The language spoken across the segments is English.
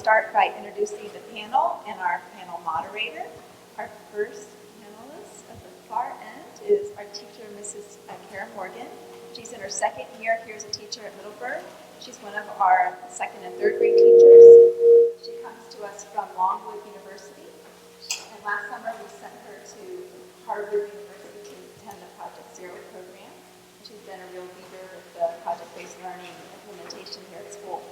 start by introducing the panel and our panel moderator. Our first panelist at the far end is our teacher, Mrs. Kara Morgan. She's in her second year here as a teacher at Middleburg. She's one of our second and third grade teachers. She comes to us from Longwood University. And last summer we sent her to Harvard University to attend the Project Zero program. And she's been a real leader with the project-based learning implementation here at school.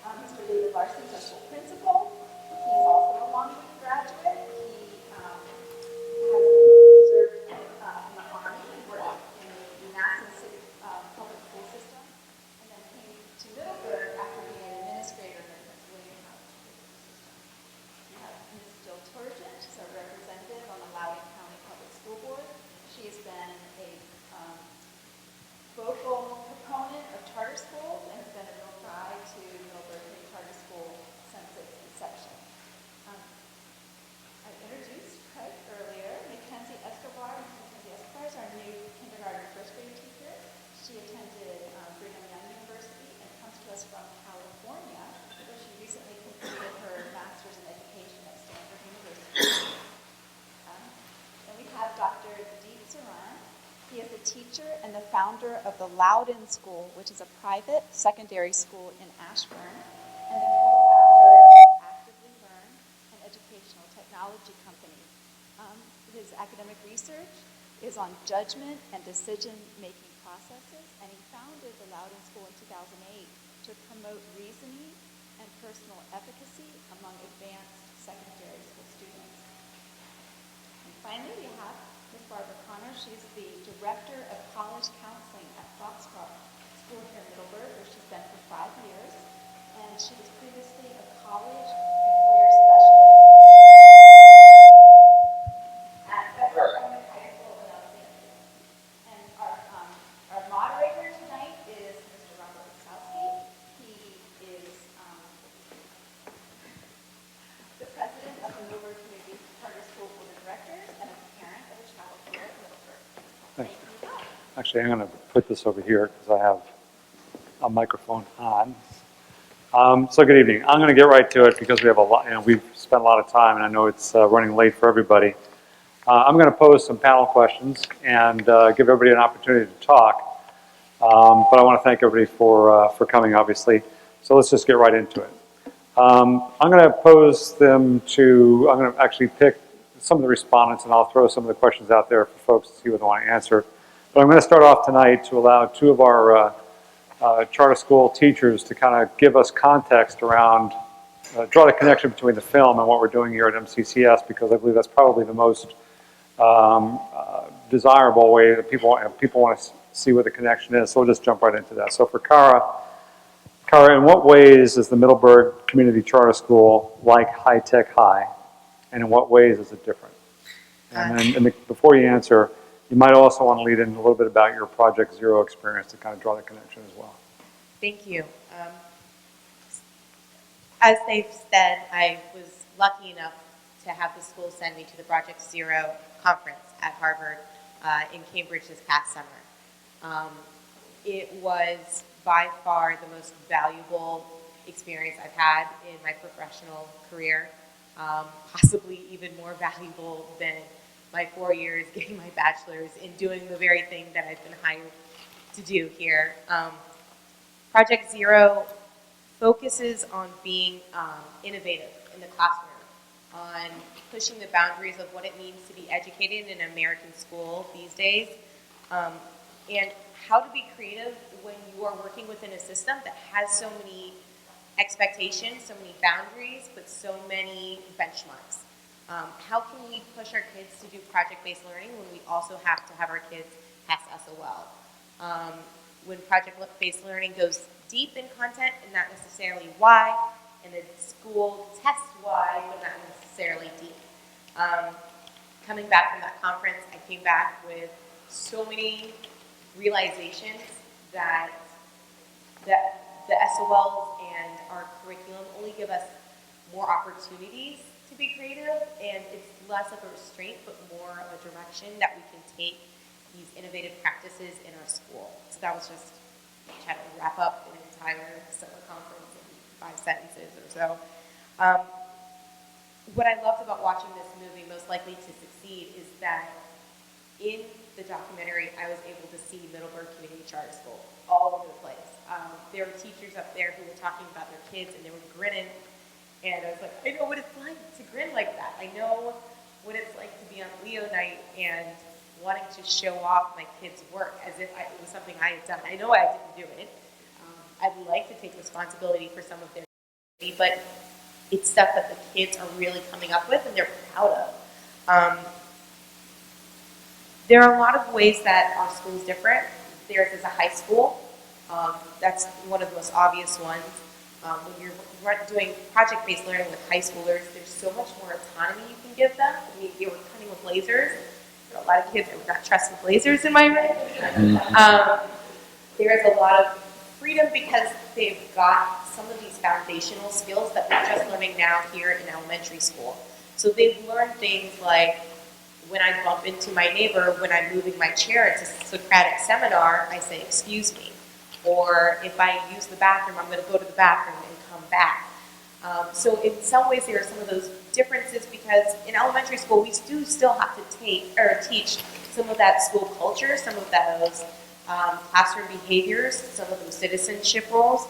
Mr. David Larson is our school principal. He's also a Longwood graduate. He has served in the Army and worked in the National City public school system, and then came to Middleburg after being an administrator in the William House school system. We have Ms. Jill Turgeon. She's our representative on the Loudoun County Public School Board. She has been a vocal proponent of charter schools and has been a real guide to Middleburg Charter School since its inception. I introduced Craig earlier. Mackenzie Escobar. Mackenzie Escobar is our new kindergarten first grade teacher. She attended Brigham Young University and comes to us from California, where she recently completed her master's in education at Stanford University. Then we have Dr. Deep Saran. He is a teacher and the founder of the Loudoun School, which is a private secondary school in Ashburn, and the co-founder of Actively Learn, an educational technology company. His academic research is on judgment and decision-making processes, and he founded the Loudoun School in 2008 to promote reasoning and personal efficacy among advanced secondary school students. And finally, we have Ms. Barbara Connor. She's the Director of College Counseling at Foxcroft School here in Middleburg, where she's been for 5 years. And she was previously a college and career specialist at Bethlehem High School in Los Angeles. And our moderator tonight is Mr. Robert Wasowski. He is the president of the Middleburg Community Charter School Board of Directors and a parent of a child here at Middleburg. Thank you. Actually, I'm going to put this over here because I have a microphone on. So good evening. I'm going to get right to it because we have a lot. We've spent a lot of time, and I know it's running late for everybody. I'm going to pose some panel questions and give everybody an opportunity to talk. But I want to thank everybody for coming, obviously. So let's just get right into it. I'm going to pose them to. I'm going to actually pick some of the respondents, and I'll throw some of the questions out there for folks to see what they want to answer. But I'm going to start off tonight to allow two of our charter school teachers to kind of give us context around, draw the connection between the film and what we're doing here at MCCS, because I believe that's probably the most desirable way that people want to see what the connection is. So we'll just jump right into that. So for Kara, in what ways is the Middleburg Community Charter School like High Tech High, and in what ways is it different? And then before you answer, you might also want to lead in a little bit about your Project Zero experience to kind of draw the connection as well. Thank you. As they've said, I was lucky enough to have the school send me to the Project Zero conference at Harvard in Cambridge this past summer. It was by far the most valuable experience I've had in my professional career, possibly even more valuable than my 4 years getting my bachelor's in doing the very thing that I've been hired to do here. Project Zero focuses on being innovative in the classroom, on pushing the boundaries of what it means to be educated in an American school these days, and how to be creative when you are working within a system that has so many expectations, so many boundaries, but so many benchmarks. How can we push our kids to do project-based learning when we also have to have our kids pass SOL? When project-based learning goes deep in content and not necessarily why, and the school tests why, but not necessarily deep. Coming back from that conference, I came back with so many realizations that the SOLs and our curriculum only give us more opportunities to be creative, and it's less of a restraint but more of a direction that we can take these innovative practices in our school. So that was just trying to wrap up an entire summer conference in 5 sentences or so. Um, what I loved about watching this movie, Most Likely to Succeed, is that in the documentary, I was able to see Middleburg Community Charter School all over the place. There were teachers up there who were talking about their kids, and they were grinning. And I was like, I know what it's like to grin like that. I know what it's like to be on Leo night and wanting to show off my kids' work as if it was something I had done. I know I didn't do it. I'd like to take responsibility for some of their activity, but it's stuff that the kids are really coming up with and they're proud of. There are a lot of ways that our school is different. Theirs is a high school. That's one of the most obvious ones. When you're doing project-based learning with high schoolers, there's so much more autonomy you can give them. I mean, they were cutting with lasers. There are a lot of kids that would not trust with lasers in my room. There is a lot of freedom because they've got some of these foundational skills that we're just learning now here in elementary school. So they've learned things like when I bump into my neighbor, when I'm moving my chair at a Socratic seminar, I say, excuse me. Or if I use the bathroom, I'm going to go to the bathroom and come back. So in some ways, there are some of those differences because in elementary school, we do still have to teach some of that school culture, some of those classroom behaviors, some of those citizenship roles.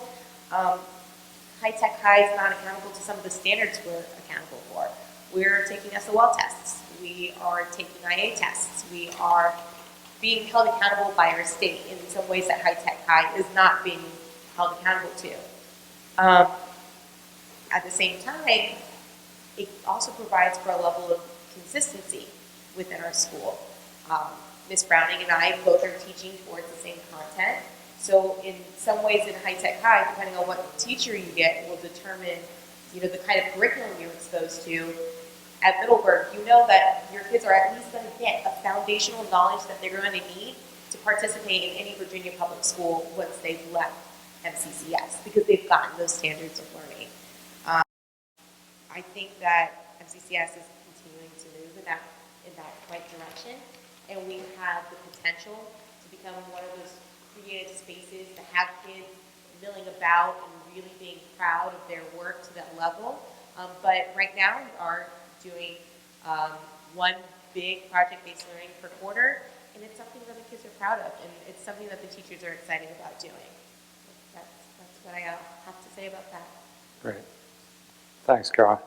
High-tech high is not accountable to some of the standards we're accountable for. We're taking SOL tests. We are taking IA tests. We are being held accountable by our state in some ways that high-tech high is not being held accountable to. At the same time, it also provides for a level of consistency within our school. Ms. Browning and I both are teaching towards the same content. So in some ways in high-tech high, depending on what teacher you get, will determine the kind of curriculum you're exposed to. At Middleburg, you know that your kids are at least going to get a foundational knowledge that they're going to need to participate in any Virginia public school once they've left MCCS, because they've gotten those standards of learning. I think that MCCS is continuing to move in that right direction, and we have the potential to become one of those creative spaces to have kids milling about and really being proud of their work to that level. But right now, we are doing one big project-based learning per quarter, and it's something that the kids are proud of, and it's something that the teachers are excited about doing. That's what I have to say about that. Great. Thanks, Kara.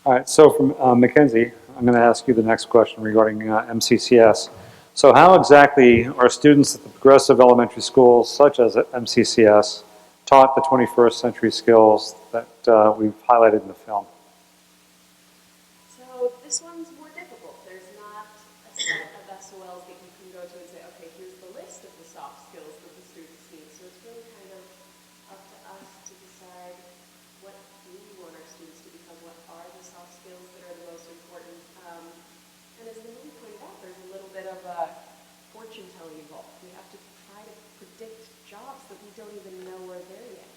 All right, so from Mackenzie, I'm going to ask you the next question regarding MCCS. So how exactly are students at the progressive elementary schools, such as at MCCS, taught the 21st century skills that we've highlighted in the film? So this one's more difficult. There's not a set of SOLs that you can go to and say, okay, here's the list of the soft skills that the students need. So it's really kind of up to us to decide what do we want our students to become, what are the soft skills that are the most important. And as the movie pointed out, there's a little bit of a fortune telling involved. We have to try to predict jobs that we don't even know are there yet.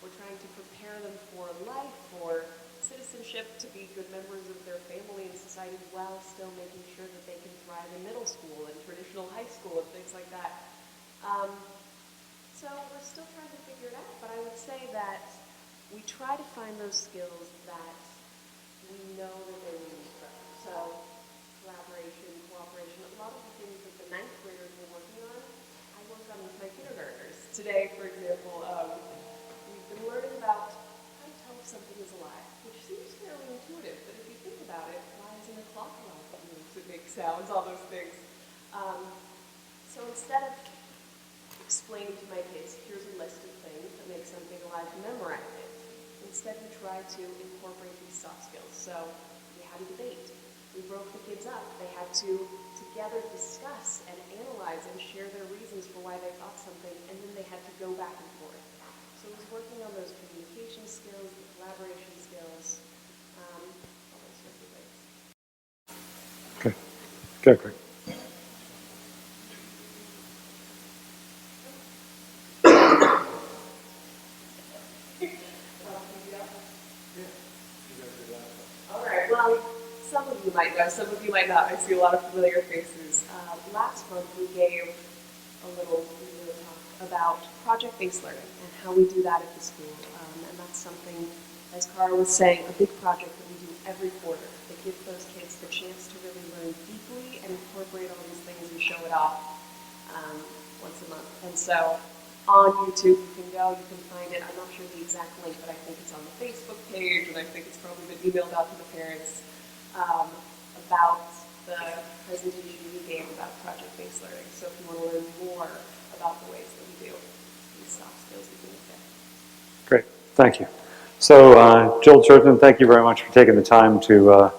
We're trying to prepare them for life, for citizenship, to be good members of their family and society while still making sure that they can thrive in middle school and traditional high school and things like that. So we're still trying to figure it out, but I would say that we try to find those skills that we know that they will need from. So collaboration, cooperation, a lot of the things that the ninth graders were working on, I work on with my kindergartners. Today, for example, we've been learning about how to tell if something is alive, which seems fairly intuitive, but if you think about it, why isn't a clock alive? It moves, it makes sounds, all those things. So instead of explaining to my kids, here's a list of things that make something alive, memorize it. Instead, we try to incorporate these soft skills. So we had a debate. We broke the kids up. They had to together discuss and analyze and share their reasons for why they thought something, and then they had to go back and forth. So it was working on those communication skills, the collaboration skills, all those sorts of things. Okay. Good, great. All right, well, some of you might know, some of you might not. I see a lot of familiar faces. Last month we gave a little talk about project-based learning and how we do that at the school. And that's something as Cara was saying, a big project that we do every quarter that gives those kids the chance to really learn deeply and incorporate all these things and show it off once a month. And so on YouTube, you can go, you can find it. I'm not sure the exact link, but I think it's on the Facebook page, and I think it's probably been emailed out to the parents about the presentation we gave about project-based learning. So if you want to learn more about the ways that we do these soft skills, you can look there. Great, thank you. So, Jill Churchman, thank you very much for taking the time to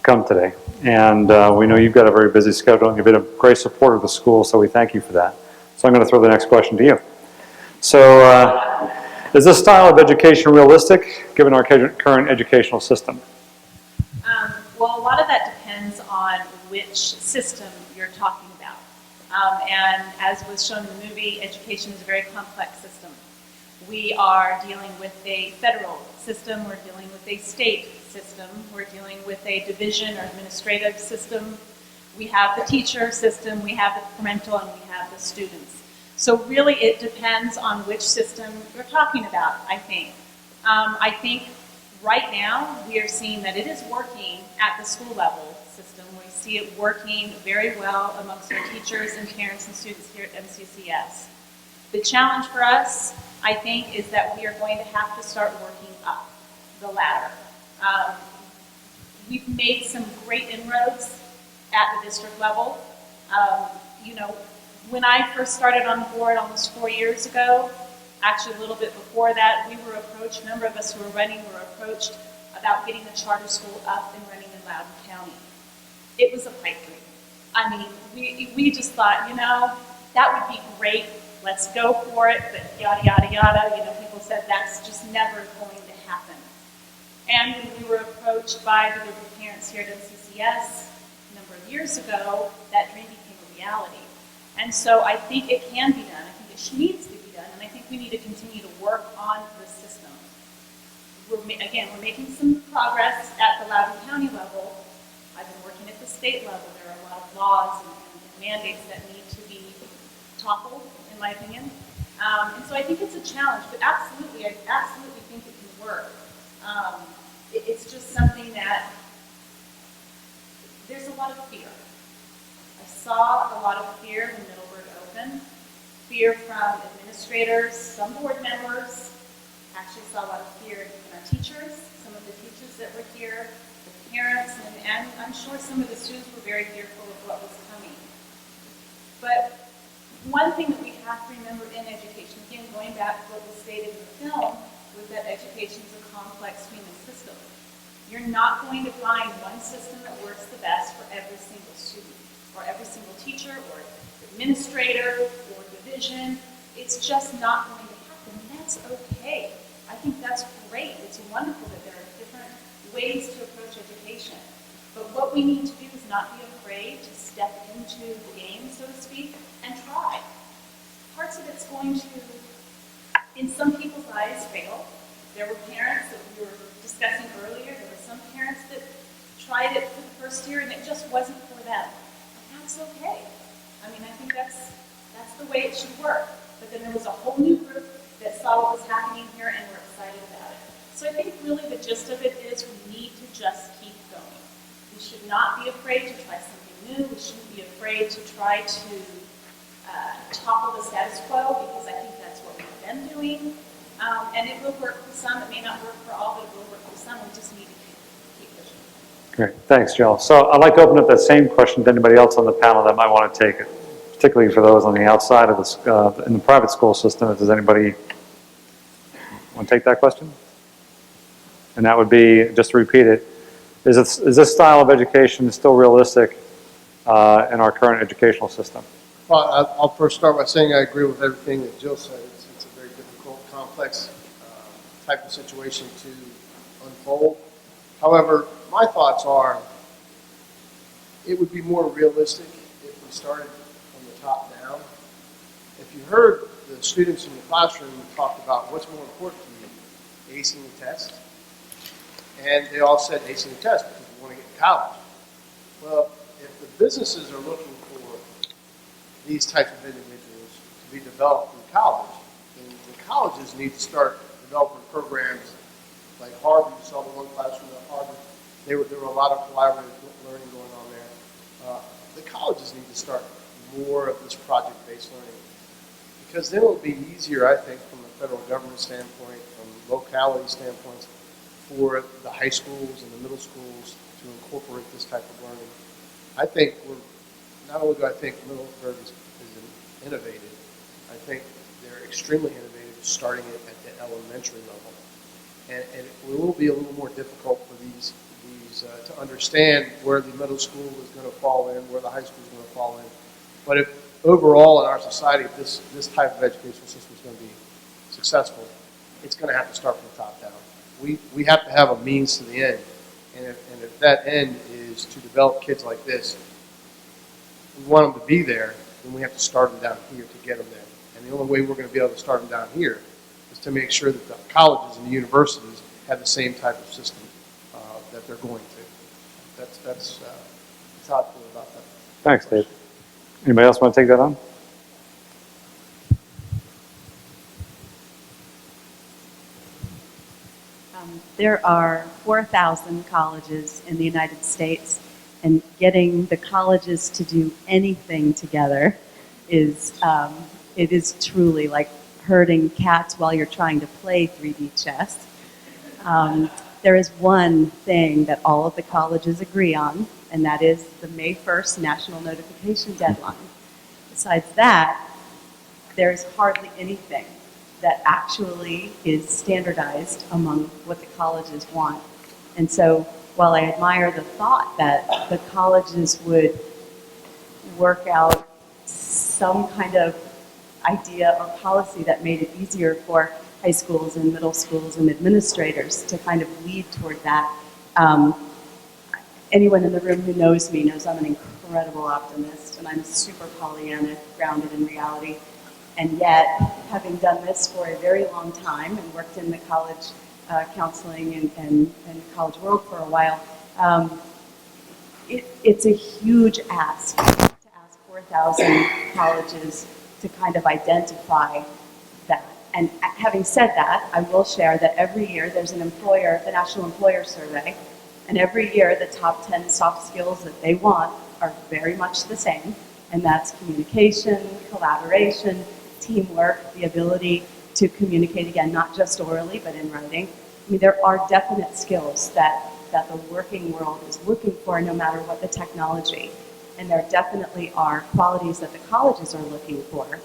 come today. And we know you've got a very busy schedule, and you've been a great supporter of the school, so we thank you for that. So I'm going to throw the next question to you. So, is this style of education realistic, given our current educational system? Well, a lot of that depends on which system you're talking about. And as was shown in the movie, education is a very complex system. We are dealing with a federal system, we're dealing with a state system, we're dealing with a division or administrative system. We have the teacher system, we have the parental, and we have the students. So really it depends on which system you're talking about, I think. I think right now we are seeing that it is working at the school level system. We see it working very well amongst our teachers and parents and students here at MCCS. The challenge for us, I think, is that we are going to have to start working up the ladder. We've made some great inroads at the district level. You know, when I first started on the board almost 4 years ago, actually a little bit before that, we were approached, a number of us who were running were approached about getting the charter school up and running in Loudoun County. It was a pipe dream. I mean, we just thought, you know, that would be great, let's go for it, but yada, yada, yada, you know, people said that's just never going to happen. And when we were approached by the group of parents here at MCCS a number of years ago, that dream became a reality. And so I think it can be done. I think it needs to be done. And I think we need to continue to work on the system. We're making some progress at the Loudoun County level. I've been working at the state level. There are a lot of laws and mandates that need to be toppled, in my opinion. And so I think it's a challenge, but absolutely, I absolutely think it can work. It's just something that there's a lot of fear. I saw a lot of fear when Middleburg opened. Fear from administrators, some board members. Actually saw a lot of fear in our teachers, some of the teachers that were here, the parents, and I'm sure some of the students were very fearful of what was coming. But one thing that we have to remember in education, again, going back to what was stated in the film, was that education is a complex human system. You're not going to find one system that works the best for every single student, or every single teacher, or administrator, or division. It's just not going to happen. That's okay. I think that's great. It's wonderful that there are different ways to approach education. But what we need to do is not be afraid to step into the game, so to speak, and try. Parts of it's going to, in some people's eyes, fail. There were parents that we were discussing earlier. There were some parents that tried it for the first year and it just wasn't for them. And that's okay. I mean, I think that's the way it should work. But then there was a whole new group that saw what was happening here and were excited about it. So I think really the gist of it is we need to just keep going. We should not be afraid to try something new. We shouldn't be afraid to try to topple the status quo, because I think that's what we've been doing. And it will work for some. It may not work for all, but it will work for some. We just need to keep pushing. Great, thanks, Jill. So I'd like to open up that same question to anybody else on the panel that might want to take it, particularly for those on the outside of this, in the private school system. If there's anybody want to take that question? And that would be, just to repeat it, is this style of education still realistic in our current educational system? Well, I'll first start by saying I agree with everything that Jill said. It's a very difficult, complex type of situation to unfold. However, my thoughts are it would be more realistic if we started from the top down. If you heard the students in the classroom talk about what's more important to you, acing the test, and they all said acing the test because we want to get to college. Well, if the businesses are looking for these types of individuals to be developed in college, then the colleges need to start developing programs like Harvard, you saw the one classroom at Harvard, there were a lot of collaborative learning going on there. The colleges need to start more of this project-based learning, because then it'll be easier, I think, from a federal government standpoint, from locality standpoints, for the high schools and the middle schools to incorporate this type of learning. I think not only do I think Middleburg is innovative, I think they're extremely innovative starting it at the elementary level. And it will be a little more difficult for these to understand where the middle school is going to fall in, where the high school is going to fall in. But if overall in our society, if this type of educational system is going to be successful, it's going to have to start from the top down. We have to have a means to the end. And if that end is to develop kids like this, we want them to be there, then we have to start them down here to get them there. And the only way we're going to be able to start them down here is to make sure that the colleges and the universities have the same type of system that they're going to. That's how I feel about that. Thanks, Dave. Anybody else want to take that on? There are 4,000 colleges in the United States, and getting the colleges to do anything together is it is truly like herding cats while you're trying to play 3D chess. There is one thing that all of the colleges agree on, and that is the May 1st national notification deadline. Besides that, there's hardly anything that actually is standardized among what the colleges want. And so while I admire the thought that the colleges would work out some kind of idea or policy that made it easier for high schools and middle schools and administrators to kind of lead toward that. Anyone in the room who knows me knows I'm an incredible optimist, and I'm super Pollyanna, grounded in reality. And yet, having done this for a very long time and worked in the college counseling and college world for a while, it's a huge ask to ask 4,000 colleges to kind of identify that. And having said that, I will share that every year there's an employer, the National Employer Survey, and every year the top 10 soft skills that they want are very much the same, and that's communication, collaboration, teamwork, the ability to communicate, again, not just orally, but in writing. I mean, there are definite skills that the working world is looking for no matter what the technology. And there definitely are qualities that the colleges are looking for.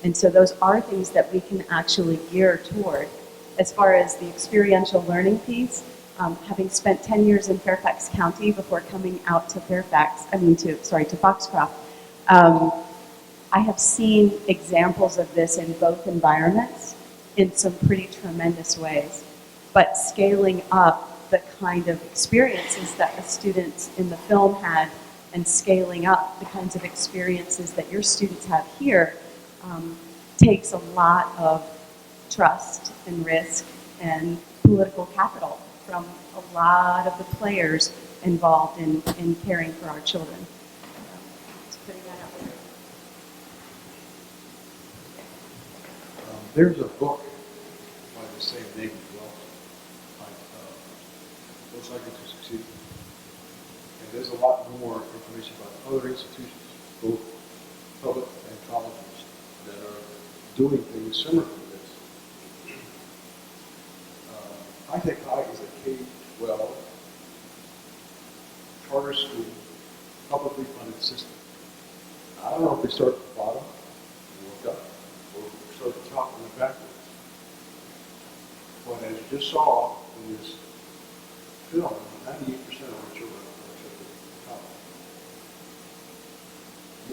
And so those are things that we can actually gear toward. As far as the experiential learning piece, having spent 10 years in Fairfax County before coming out to Foxcroft, I have seen examples of this in both environments in some pretty tremendous ways. But scaling up the kind of experiences that the students in the film had and scaling up the kinds of experiences that your students have here takes a lot of trust and risk and political capital from a lot of the players involved in caring for our children. Just putting that out there. There's a book by the same name as well, Most Likely to Succeed. And there's a lot more information about other institutions, both public and colleges, that are doing things similar to this. I think I is a K-12 charter school, publicly funded system. I don't know if they start at the bottom and work up, or start at the top and work backwards. But as you just saw in this film, 98% of our children are accepted to college.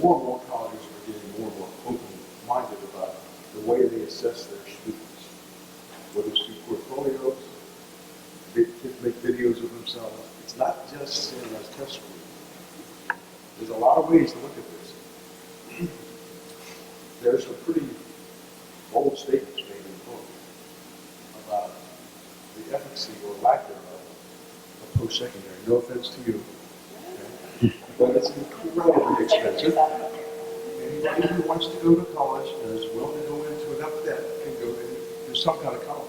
More and more colleges are getting more and more open-minded about the way they assess their students, whether it's through portfolios, kids make videos of themselves. It's not just standardized test scores. There's a lot of ways to look at this. There's some pretty bold statements made in the book about the efficacy or lack thereof of post-secondary. No offense to you, okay? But it's incredibly expensive. Anybody who wants to go to college and is willing to go into enough debt can go into some kind of college.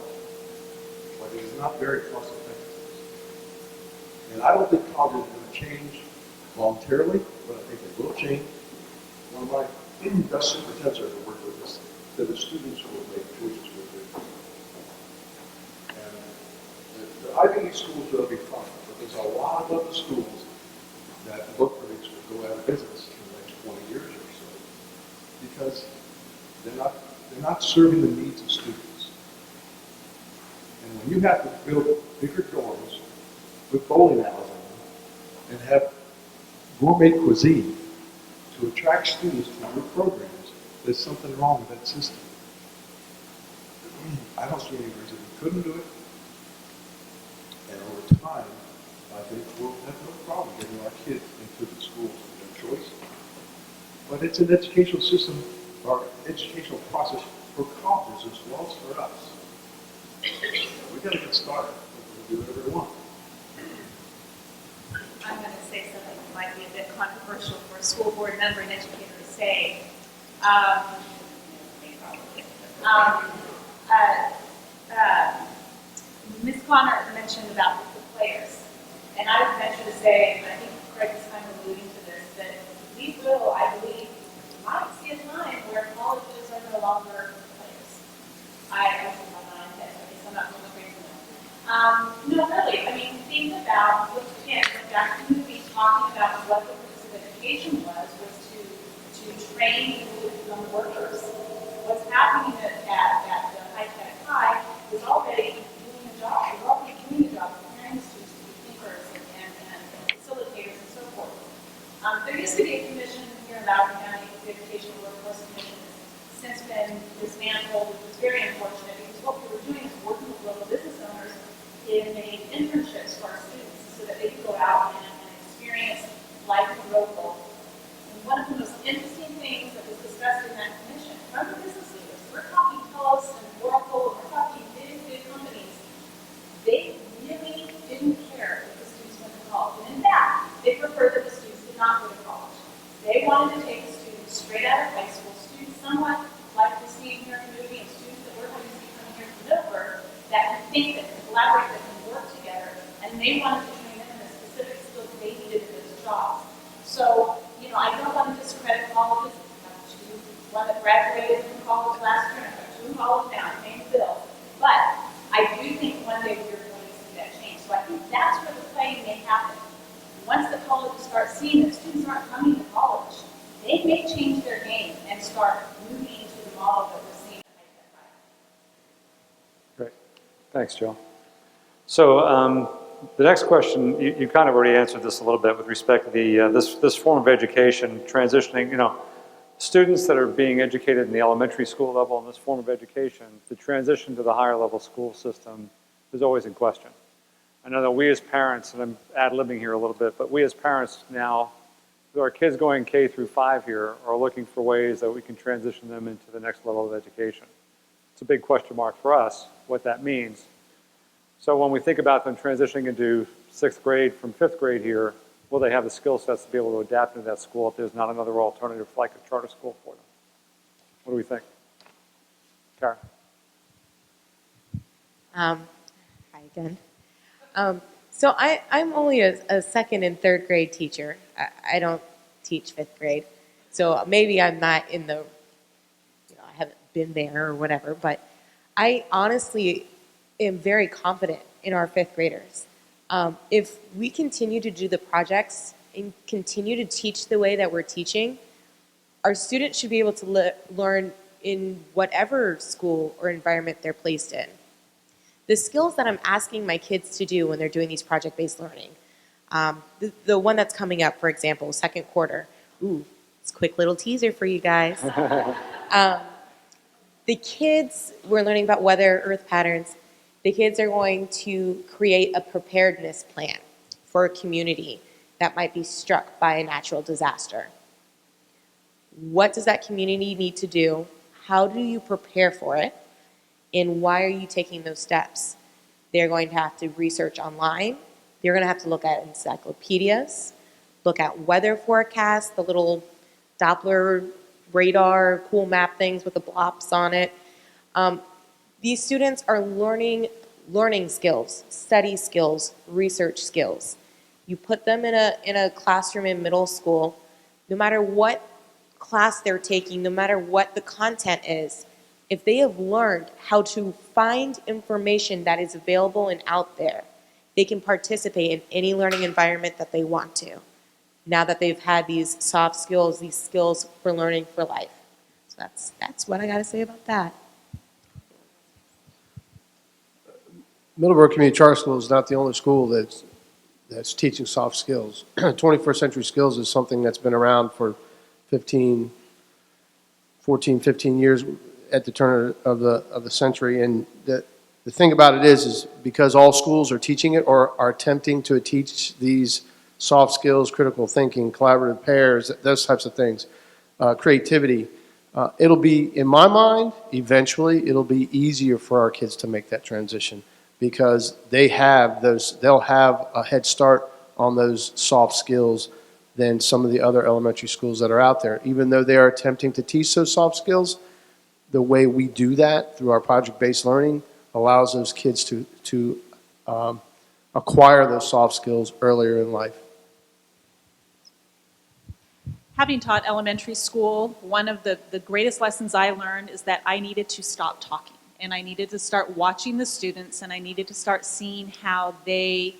but it is not very cost effective. And I don't think college is going to change voluntarily, but I think it will change. One of my best superintendents I've ever worked with is that the students will make choices with their and the Ivy League schools will be fine, but there's a lot of other schools that look for these will go out of business in the next 20 years or so because they're not serving the needs of students. And when you have to build bigger dorms with bowling alleys in them and have gourmet cuisine to attract students to your programs, there's something wrong with that system. I don't see any reason we couldn't do it. And over time, I think we'll have no problem getting our kids into the schools of their choice. But it's an educational system, or educational process for colleges as well as for us. We've got to get started. We can do whatever we want. I'm going to say something that might be a bit controversial for a school board member and educator to say. Ms. Connor mentioned about the players, and I would venture to say, and I think Craig is kind of alluding to this, that we will, I believe, might see a time where colleges are no longer players. I see my mind head, so I guess I'm not going crazy now. No, really, I mean, think about, again, back to the movie, talking about what the purpose of education was to train people to become workers. What's happening at the high-tech high is already doing a job. We're already doing a job of preparing the students to be thinkers and facilitators and so forth. There used to be a commission here in Loudoun County, the Educational Workforce Commission, has since been dismantled, which was very unfortunate because what we were doing is working with local business owners in made internships for our students so that they could go out and experience life in local. And one of the most interesting things that was discussed in that commission from the business leaders, we're talking TELUS and Oracle, and we're talking big companies, they really didn't care if the students went to college. And in fact, they preferred that the students did not go to college. They wanted to take the students straight out of high school, students somewhat like we see here in the movie, and students that we're going to see coming here from Middleburg that can think, that can collaborate, that can work together, and they wanted to train them in the specific skills they needed in those jobs. So, I don't want to discredit colleges. One that graduated from college last year, and I've got two in college now, paying the bill. But I do think one day we're going to see that change. So I think that's where the playing may happen. Once the colleges start seeing that students aren't coming to college, they may change their game and start moving to the model that we're seeing at high-tech high. Great. Thanks, Jill. So the next question, you kind of already answered this a little bit with respect to the this form of education transitioning, students that are being educated in the elementary school level in this form of education, the transition to the higher level school system is always in question. I know that we as parents, and I'm ad-libbing here a little bit, but we as parents now, with our kids going K through 5 here, are looking for ways that we can transition them into the next level of education. It's a big question mark for us, what that means. So when we think about them transitioning into 6th grade from 5th grade here, will they have the skill sets to be able to adapt into that school if there's not another alternative like a charter school for them? What do we think? Karen? Hi again. So I'm only a 2nd and 3rd grade teacher. I don't teach 5th grade. So maybe I'm not in the, I haven't been there or whatever, but I honestly am very confident in our 5th graders. If we continue to do the projects and continue to teach the way that we're teaching, our students should be able to learn in whatever school or environment they're placed in. The skills that I'm asking my kids to do when they're doing these project-based learning, the one that's coming up, for example, 2nd quarter. Ooh, it's a quick little teaser for you guys. The kids, we're learning about weather, earth patterns. The kids are going to create a preparedness plan for a community that might be struck by a natural disaster. What does that community need to do? How do you prepare for it? And why are you taking those steps? They're going to have to research online. They're going to have to look at encyclopedias, look at weather forecasts, the little Doppler radar, cool map things with the blops on it. These students are learning learning skills, study skills, research skills. You put them in a classroom in middle school, no matter what class they're taking, no matter what the content is, if they have learned how to find information that is available and out there, they can participate in any learning environment that they want to, now that they've had these soft skills, these skills for learning for life. So that's what I got to say about that. Middleburg Community Charter School is not the only school that's teaching soft skills. 21st Century Skills is something that's been around for 15 years at the turn of the century. And the thing about it is because all schools are teaching it or are attempting to teach these soft skills, critical thinking, collaborative pairs, those types of things, creativity, it'll be, in my mind, eventually it'll be easier for our kids to make that transition because they'll have a head start on those soft skills than some of the other elementary schools that are out there. Even though they are attempting to teach those soft skills, the way we do that through our project-based learning allows those kids to acquire those soft skills earlier in life. Having taught elementary school, one of the greatest lessons I learned is that I needed to stop talking. And I needed to start watching the students, and I needed to start seeing how they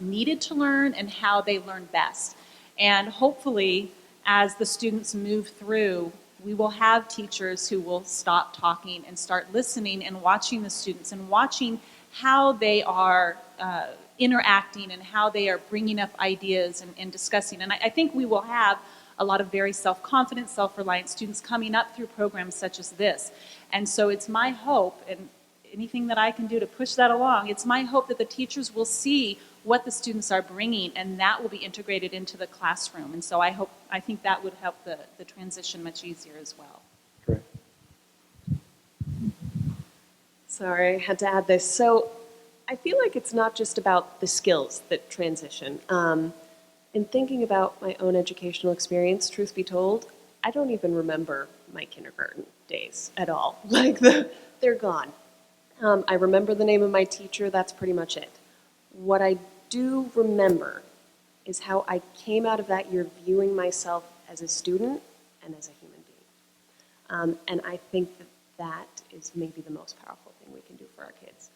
needed to learn and how they learn best. And hopefully, as the students move through, we will have teachers who will stop talking and start listening and watching the students and watching how they are interacting and how they are bringing up ideas and discussing. And I think we will have a lot of very self-confident, self-reliant students coming up through programs such as this. And so it's my hope, and anything that I can do to push that along, it's my hope that the teachers will see what the students are bringing, and that will be integrated into the classroom. And so I think that would help the transition much easier as well. Great. Sorry, I had to add this. So I feel like it's not just about the skills that transition. In thinking about my own educational experience, truth be told, I don't even remember my kindergarten days at all. They're gone. I remember the name of my teacher, that's pretty much it. What I do remember is how I came out of that year viewing myself as a student and as a human being. And I think that is maybe the most powerful thing we can do for our kids.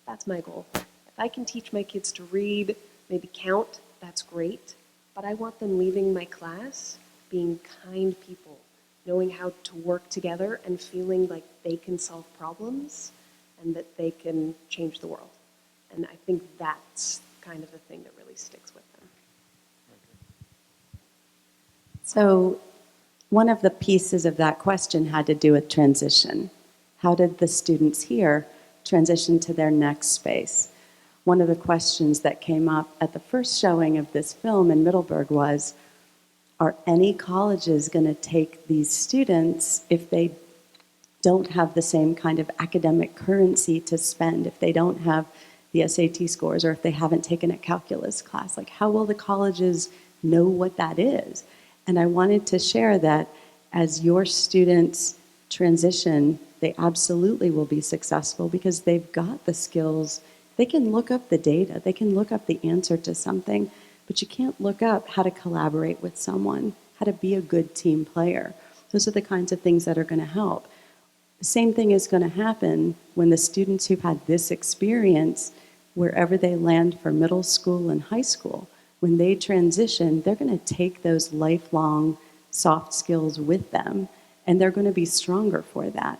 That's my goal. If I can teach my kids to read, maybe count, that's great. But I want them leaving my class being kind people, knowing how to work together and feeling like they can solve problems and that they can change the world. And I think that's kind of the thing that really sticks with them. So one of the pieces of that question had to do with transition. How did the students here transition to their next space? One of the questions that came up at the first showing of this film in Middleburg was, are any colleges going to take these students if they don't have the same kind of academic currency to spend, if they don't have the SAT scores, or if they haven't taken a calculus class? Like, how will the colleges know what that is? And I wanted to share that as your students transition, they absolutely will be successful because they've got the skills. They can look up the data, they can look up the answer to something, but you can't look up how to collaborate with someone, how to be a good team player. Those are the kinds of things that are going to help. The same thing is going to happen when the students who've had this experience, wherever they land for middle school and high school, when they transition, they're going to take those lifelong soft skills with them, and they're going to be stronger for that.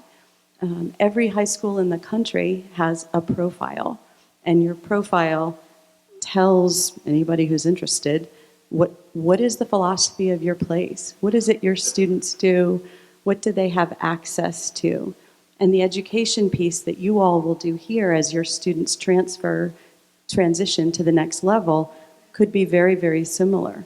Every high school in the country has a profile, and your profile tells anybody who's interested what is the philosophy of your place? What is it your students do? What do they have access to? And the education piece that you all will do here as your students transition to the next level could be very, very similar.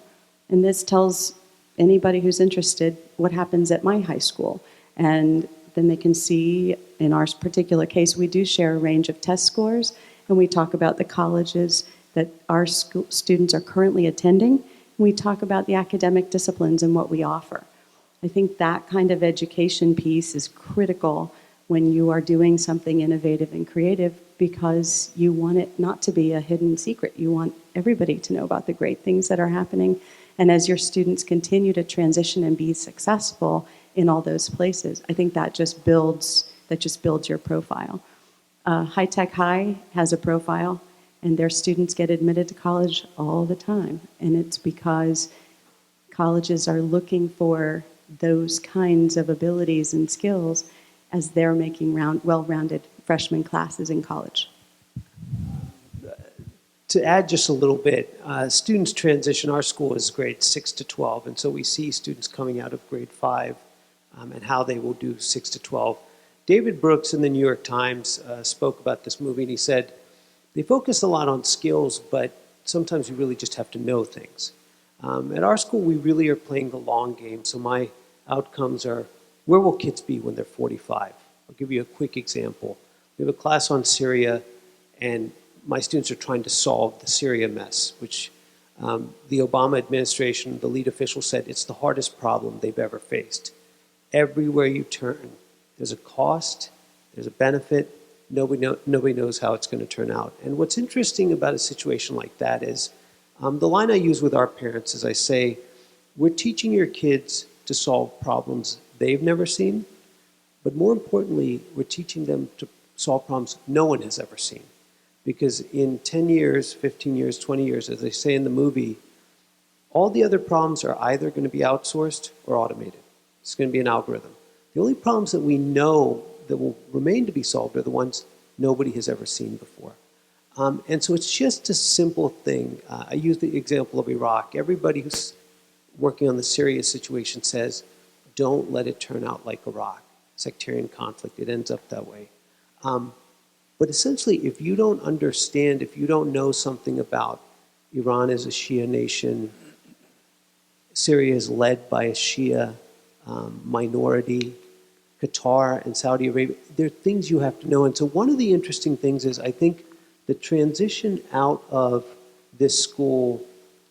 And this tells anybody who's interested what happens at my high school. And then they can see, in our particular case, we do share a range of test scores, and we talk about the colleges that our students are currently attending, and we talk about the academic disciplines and what we offer. I think that kind of education piece is critical when you are doing something innovative and creative because you want it not to be a hidden secret. You want everybody to know about the great things that are happening. And as your students continue to transition and be successful in all those places, I think that just builds your profile. High Tech High has a profile, and their students get admitted to college all the time. And it's because colleges are looking for those kinds of abilities and skills as they're making well-rounded freshman classes in college. To add just a little bit, students transition. Our school is grades 6 to 12, and so we see students coming out of grade 5 and how they will do 6 to 12. David Brooks in the New York Times spoke about this movie, and he said, they focus a lot on skills, but sometimes you really just have to know things. At our school, we really are playing the long game, so my outcomes are, where will kids be when they're 45? I'll give you a quick example. We have a class on Syria, and my students are trying to solve the Syria mess, which the Obama administration, the lead official said it's the hardest problem they've ever faced. Everywhere you turn, there's a cost, there's a benefit, nobody knows how it's going to turn out. And what's interesting about a situation like that is, the line I use with our parents is I say, we're teaching your kids to solve problems they've never seen, but more importantly, we're teaching them to solve problems no one has ever seen. Because in 10 years, 15 years, 20 years, as they say in the movie, all the other problems are either going to be outsourced or automated. It's going to be an algorithm. The only problems that we know that will remain to be solved are the ones nobody has ever seen before. And so it's just a simple thing. I use the example of Iraq. Everybody who's working on the Syria situation says, don't let it turn out like Iraq. Sectarian conflict, it ends up that way. But essentially, if you don't understand, if you don't know something about Iran as a Shia nation, Syria is led by a Shia minority, Qatar and Saudi Arabia, there are things you have to know. And so one of the interesting things is I think the transition out of this school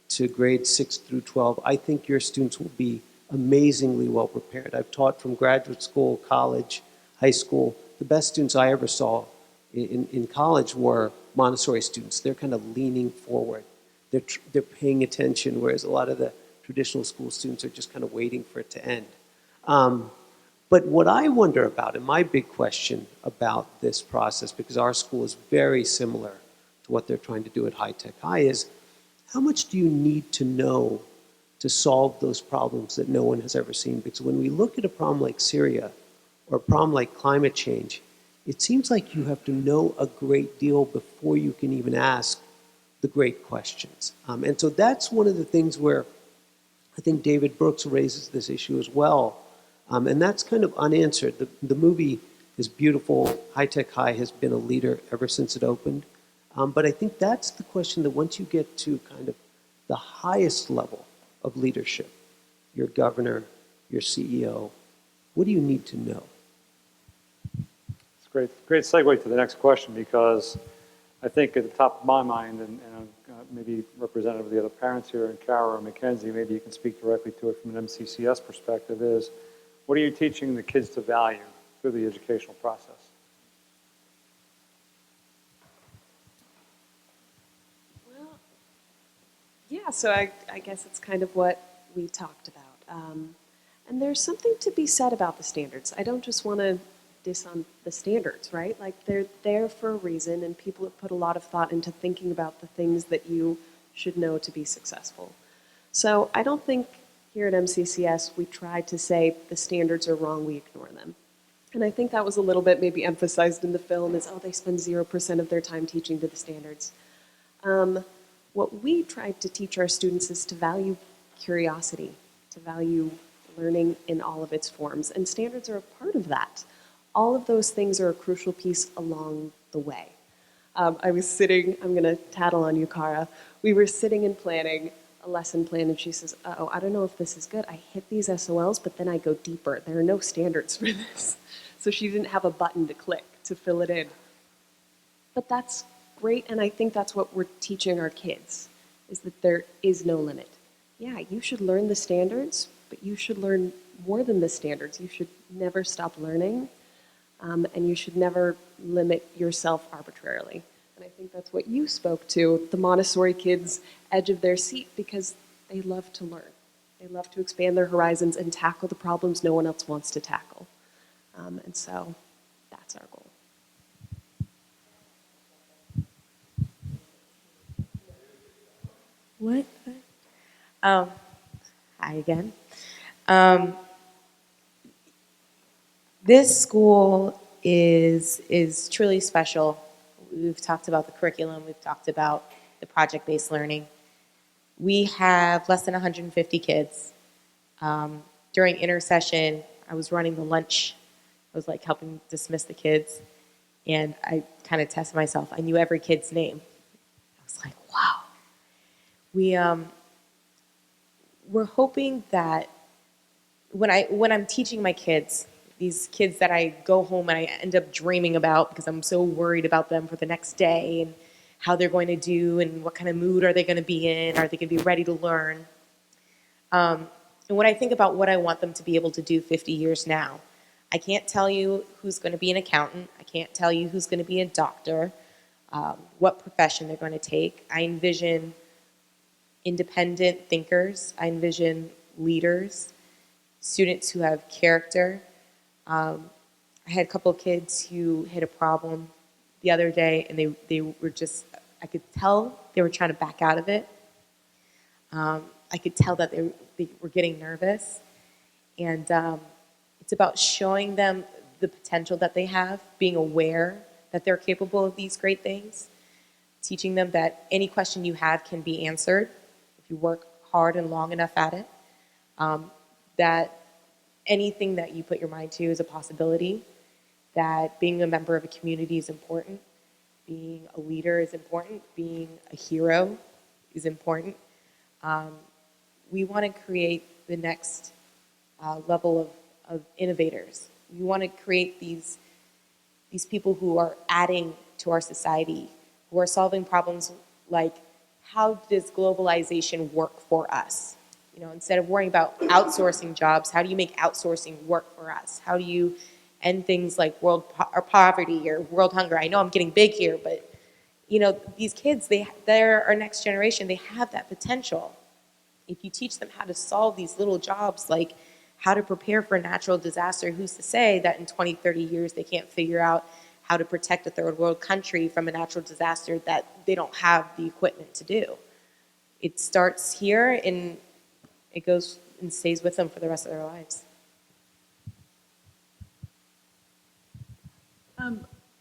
to grades 6 through 12, I think your students will be amazingly well prepared. I've taught from graduate school, college, high school. The best students I ever saw in college were Montessori students. They're kind of leaning forward. They're paying attention, whereas a lot of the traditional school students are just kind of waiting for it to end. But what I wonder about, and my big question about this process, because our school is very similar to what they're trying to do at High Tech High, is how much do you need to know to solve those problems that no one has ever seen? Because when we look at a problem like Syria or a problem like climate change, it seems like you have to know a great deal before you can even ask the great questions. And so that's one of the things where I think David Brooks raises this issue as well. And that's kind of unanswered. The movie is beautiful. High Tech High has been a leader ever since it opened. But I think that's the question that once you get to kind of the highest level of leadership, your governor, your CEO, what do you need to know? It's great segue to the next question, because I think at the top of my mind, and maybe representative of the other parents here, and Kara or Mackenzie, maybe you can speak directly to it from an MCCS perspective, is what are you teaching the kids to value through the educational process? Well, yeah, so I guess it's kind of what we talked about. And there's something to be said about the standards. I don't just want to diss on the standards, right? Like, they're there for a reason, and people have put a lot of thought into thinking about the things that you should know to be successful. So I don't think here at MCCS we try to say the standards are wrong, we ignore them. And I think that was a little bit maybe emphasized in the film is, oh, they spend 0% of their time teaching to the standards. What we tried to teach our students is to value curiosity, to value learning in all of its forms, and standards are a part of that. All of those things are a crucial piece along the way. I was sitting, I'm going to tattle on you, Kara. We were sitting and planning a lesson plan, and she says, uh-oh, I don't know if this is good. I hit these SOLs, but then I go deeper. There are no standards for this. So she didn't have a button to click to fill it in. But that's great, and I think that's what we're teaching our kids, is that there is no limit. Yeah, you should learn the standards, but you should learn more than the standards. You should never stop learning. and you should never limit yourself arbitrarily. And I think that's what you spoke to, the Montessori kids' edge of their seat, because they love to learn. They love to expand their horizons and tackle the problems no one else wants to tackle. And so that's our goal. What? Um, Hi again. Um, this school is truly special. We've talked about the curriculum. We've talked about the project-based learning. We have less than 150 kids. During intersession, I was running the lunch. I was like helping dismiss the kids, and I kind of tested myself. I knew every kid's name. I was like, wow. We're hoping that when I'm teaching my kids, these kids that I go home and I end up dreaming about because I'm so worried about them for the next day and how they're going to do and what kind of mood are they going to be in, are they going to be ready to learn. And when I think about what I want them to be able to do 50 years now, I can't tell you who's going to be an accountant. I can't tell you who's going to be a doctor, what profession they're going to take. I envision independent thinkers. I envision leaders, students who have character. I had a couple of kids who hit a problem the other day, and they were just, I could tell they were trying to back out of it. I could tell that they were getting nervous. And it's about showing them the potential that they have, being aware that they're capable of these great things, teaching them that any question you have can be answered if you work hard and long enough at it, that anything that you put your mind to is a possibility, that being a member of a community is important, being a leader is important, being a hero is important. We want to create the next level of innovators. We want to create these people who are adding to our society, who are solving problems like, how does globalization work for us? You know, instead of worrying about outsourcing jobs, how do you make outsourcing work for us? How do you end things like poverty or world hunger? I know I'm getting big here, but you know, these kids, they're our next generation. They have that potential. If you teach them how to solve these little jobs, like how to prepare for a natural disaster, who's to say that in 20, 30 years they can't figure out how to protect a third world country from a natural disaster that they don't have the equipment to do? It starts here and it goes and stays with them for the rest of their lives.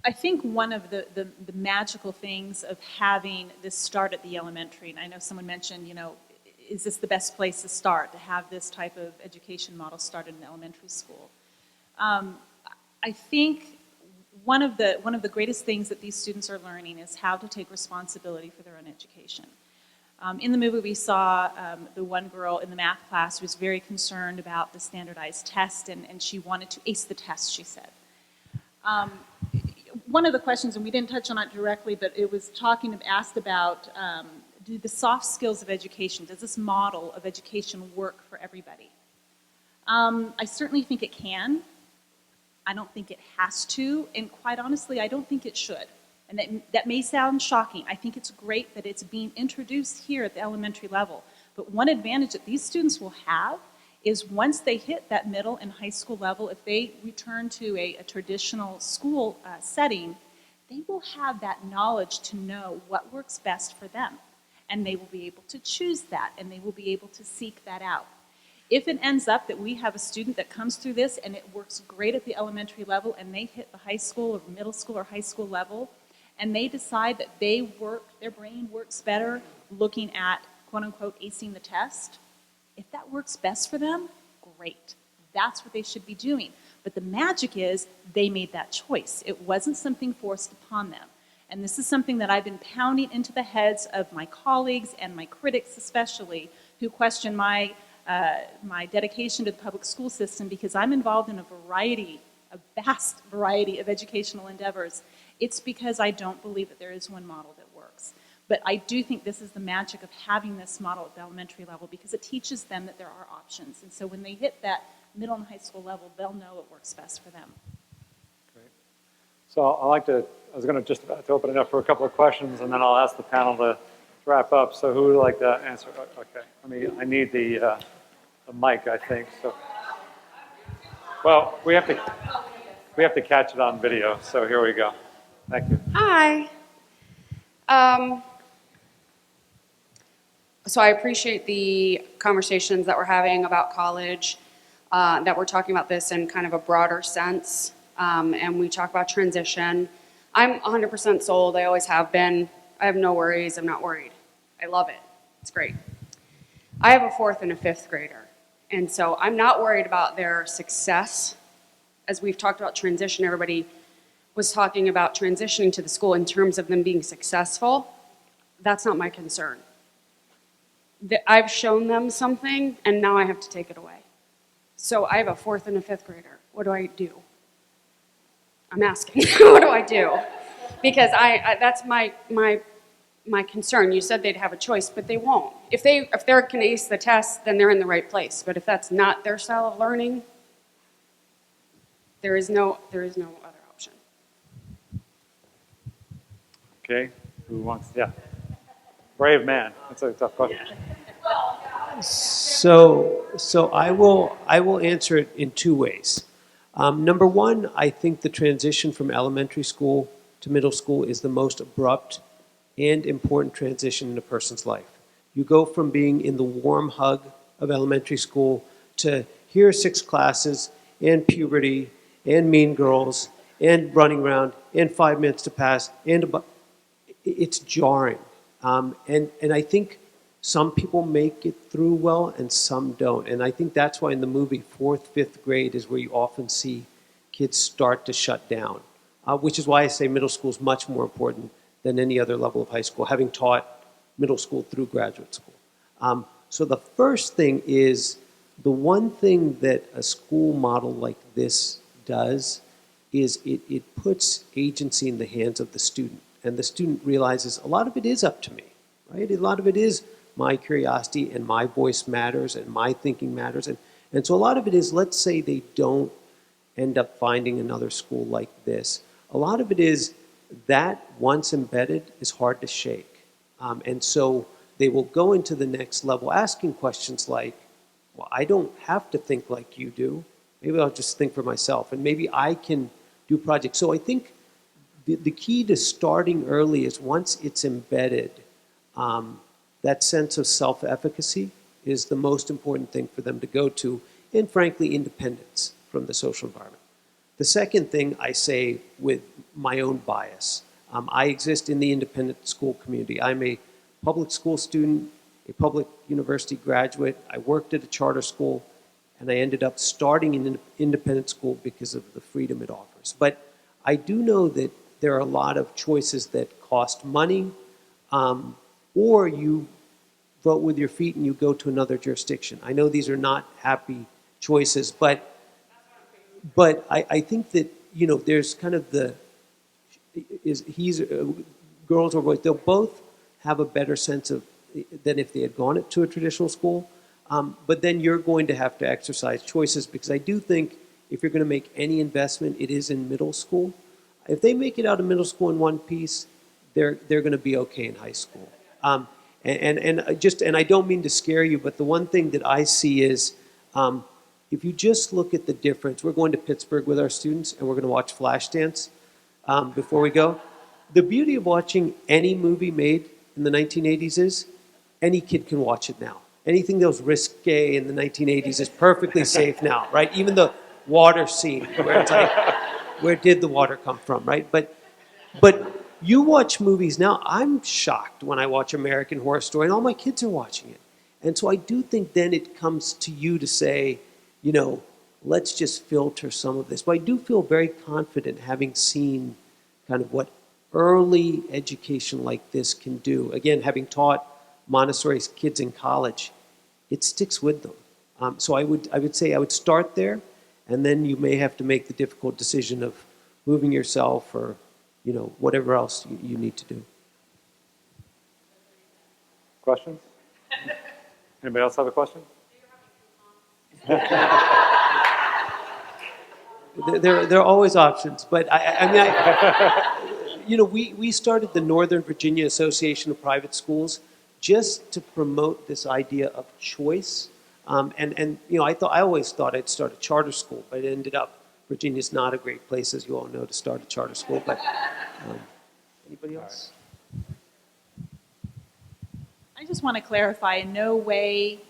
I think one of the magical things of having this start at the elementary, and I know someone mentioned, you know, is this the best place to start, to have this type of education model started in elementary school? I think one of the greatest things that these students are learning is how to take responsibility for their own education. In the movie, we saw the one girl in the math class who was very concerned about the standardized test, and she wanted to ace the test, she said. One of the questions, and we didn't touch on it directly, but it was asked about, do the soft skills of education, does this model of education work for everybody? I certainly think it can. I don't think it has to, and quite honestly, I don't think it should. And that may sound shocking. I think it's great that it's being introduced here at the elementary level. But one advantage that these students will have is once they hit that middle and high school level, if they return to a traditional school setting, they will have that knowledge to know what works best for them. And they will be able to choose that, and they will be able to seek that out. If it ends up that we have a student that comes through this and it works great at the elementary level and they hit the high school or middle school or high school level, and they decide that their brain works better looking at, quote unquote, acing the test, if that works best for them, great. That's what they should be doing. But the magic is they made that choice. It wasn't something forced upon them. And this is something that I've been pounding into the heads of my colleagues and my critics especially, who question my dedication to the public school system, because I'm involved in a vast variety of educational endeavors. It's because I don't believe that there is one model that works. But I do think this is the magic of having this model at the elementary level, because it teaches them that there are options. And so when they hit that middle and high school level, they'll know what works best for them. Great. So I was going to just about to open it up for a couple of questions, and then I'll ask the panel to wrap up. So who would like to answer? Okay, I need the mic, I think. So, well, we have to catch it on video. So here we go. Thank you. Hi. So I appreciate the conversations that we're having about college, that we're talking about this in kind of a broader sense, and we talk about transition. I'm 100% sold. I always have been. I have no worries. I'm not worried. I love it. It's great. I have a 4th and a 5th grader, and so I'm not worried about their success. As we've talked about transition, everybody was talking about transitioning to the school in terms of them being successful. That's not my concern. I've shown them something, and now I have to take it away. So I have a 4th and a 5th grader. What do I do? I'm asking. What do I do? Because that's my concern. You said they'd have a choice, but they won't. If they can ace the test, then they're in the right place. But if that's not their style of learning, there is no other option. Okay, who wants? Yeah, brave man. That's a tough question. So I will answer it in two ways. Number one, I think the transition from elementary school to middle school is the most abrupt and important transition in a person's life. You go from being in the warm hug of elementary school to here are 6 classes and puberty and mean girls and running around and 5 minutes to pass and it's jarring. And I think some people make it through well and some don't. And I think that's why in the movie 4th, 5th grade is where you often see kids start to shut down, which is why I say middle school is much more important than any other level of high school, having taught middle school through graduate school. So the first thing is the one thing that a school model like this does is it puts agency in the hands of the student. And the student realizes a lot of it is up to me, right? A lot of it is my curiosity and my voice matters and my thinking matters. And so a lot of it is, let's say they don't end up finding another school like this. A lot of it is that once embedded is hard to shake. And so they will go into the next level asking questions like, well, I don't have to think like you do. Maybe I'll just think for myself and maybe I can do projects. So I think the key to starting early is once it's embedded, that sense of self-efficacy is the most important thing for them to go to, and frankly, independence from the social environment. The second thing I say with my own bias, I exist in the independent school community. I'm a public school student, a public university graduate. I worked at a charter school, and I ended up starting in an independent school because of the freedom it offers. But I do know that there are a lot of choices that cost money, or you vote with your feet and you go to another jurisdiction. I know these are not happy choices, but I think that, you know, there's kind of girls or boys, they'll both have a better sense of than if they had gone to a traditional school. But then you're going to have to exercise choices because I do think if you're going to make any investment, it is in middle school. If they make it out of middle school in one piece, they're going to be okay in high school. And I don't mean to scare you, but the one thing that I see is if you just look at the difference, we're going to Pittsburgh with our students and we're going to watch Flashdance before we go. The beauty of watching any movie made in the 1980s is any kid can watch it now. Anything that was risque in the 1980s is perfectly safe now, right? Even the water scene where it's like, where did the water come from, right? But you watch movies now, I'm shocked when I watch American Horror Story, and all my kids are watching it. And so I do think then it comes to you to say, you know, let's just filter some of this. But I do feel very confident having seen kind of what early education like this can do. Again, having taught Montessori kids in college, it sticks with them. So I would say I would start there, and then you may have to make the difficult decision of moving yourself or, you know, whatever else you need to do. Questions? Anybody else have a question? There are always options, but we started the Northern Virginia Association of Private Schools just to promote this idea of choice. I always thought I'd start a charter school, but it ended up Virginia's not a great place, as you all know, to start a charter school. But anybody else? I just want to clarify, in no way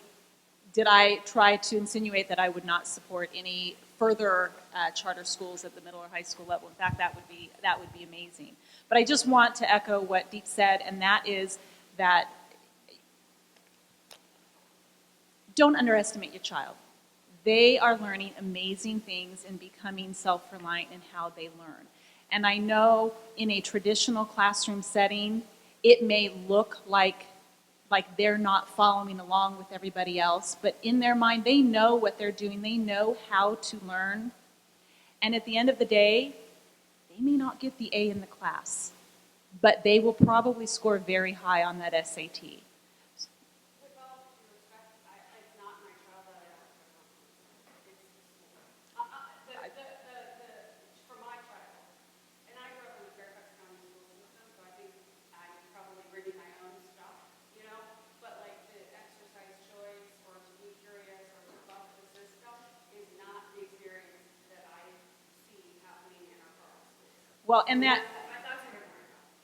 did I try to insinuate that I would not support any further charter schools at the middle or high school level. In fact, that would be amazing. But I just want to echo what Deep said, and that is that don't underestimate your child. They are learning amazing things and becoming self-reliant in how they learn. And I know in a traditional classroom setting, it may look like they're not following along with everybody else, but in their mind, they know what they're doing. They know how to learn. And at the end of the day, they may not get the A in the class, but they will probably score very high on that SAT. Well, and that,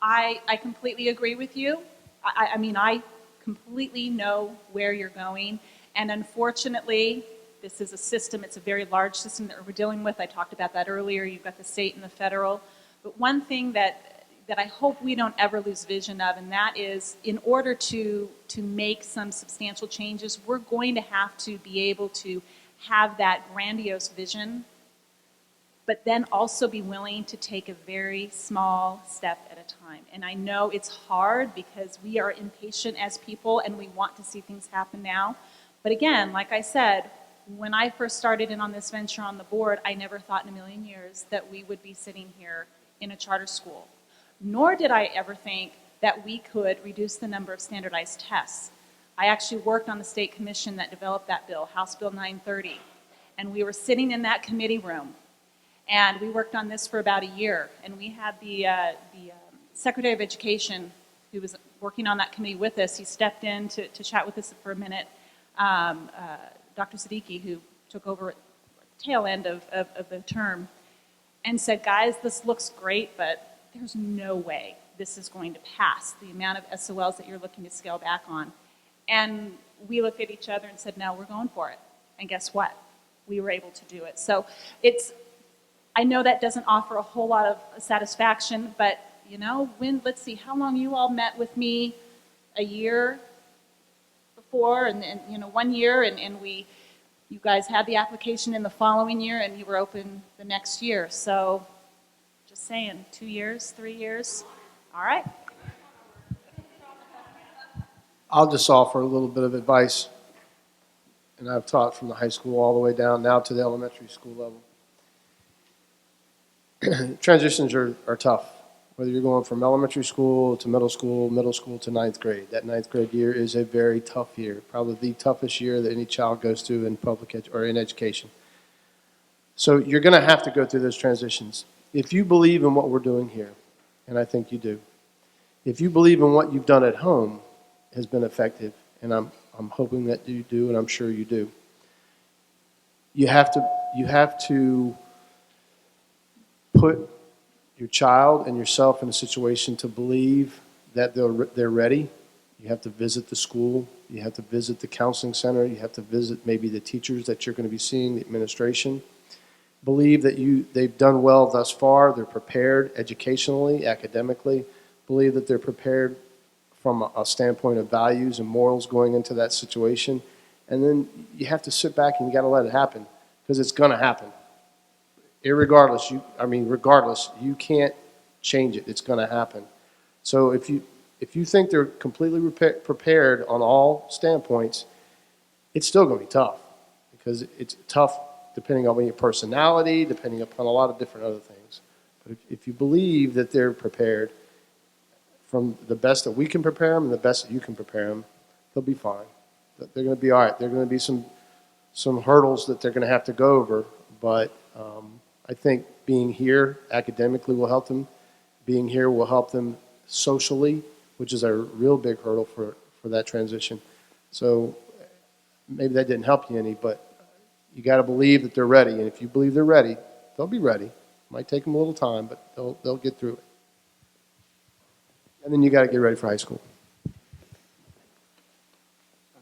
I completely agree with you. I completely know where you're going. And unfortunately, this is a system, it's a very large system that we're dealing with. I talked about that earlier. You've got the state and the federal. But one thing that I hope we don't ever lose vision of, and that is in order to make some substantial changes, we're going to have to be able to have that grandiose vision, but then also be willing to take a very small step at a time. And I know it's hard because we are impatient as people and we want to see things happen now. But again, like I said, when I first started in on this venture on the board, I never thought in a million years that we would be sitting here in a charter school. Nor did I ever think that we could reduce the number of standardized tests. I actually worked on the state commission that developed that bill, House Bill 930. And we were sitting in that committee room. And we worked on this for about a year. And we had the Secretary of Education who was working on that committee with us. He stepped in to chat with us for a minute. Dr. Siddiqui, who took over at the tail end of the term, and said, guys, this looks great, but there's no way this is going to pass, the amount of SOLs that you're looking to scale back on. And we looked at each other and said, no, we're going for it. And guess what? We were able to do it. So I know that doesn't offer a whole lot of satisfaction, but let's see, how long you all met with me? A year before, and 1 year, and you guys had the application in the following year, and you were open the next year. So, just saying, 2 years, 3 years. All right. I'll just offer a little bit of advice, and I've taught from the high school all the way down now to the elementary school level. Transitions are tough. Whether you're going from elementary school to middle school to ninth grade. That ninth grade year is a very tough year, probably the toughest year that any child goes through in in education. So you're going to have to go through those transitions. If you believe in what we're doing here, and I think you do, if you believe in what you've done at home has been effective, and I'm hoping that you do, and I'm sure you do, you have to put your child and yourself in a situation to believe that they're ready. You have to visit the school. You have to visit the counseling center. You have to visit maybe the teachers that you're going to be seeing, the administration. Believe that they've done well thus far. They're prepared educationally, academically. Believe that they're prepared from a standpoint of values and morals going into that situation. And then you have to sit back and you got to let it happen, because it's going to happen. Regardless, you can't change it. It's going to happen. So if you think they're completely prepared on all standpoints, it's still going to be tough, because it's tough depending on your personality, depending upon a lot of different other things. But if you believe that they're prepared from the best that we can prepare them and the best that you can prepare them, they'll be fine. They're going to be all right. There are going to be some hurdles that they're going to have to go over, but I think being here academically will help them. Being here will help them socially, which is a real big hurdle for that transition. So maybe that didn't help you any, but you got to believe that they're ready. And if you believe they're ready, they'll be ready. Might take them a little time, but they'll get through it. And then you got to get ready for high school.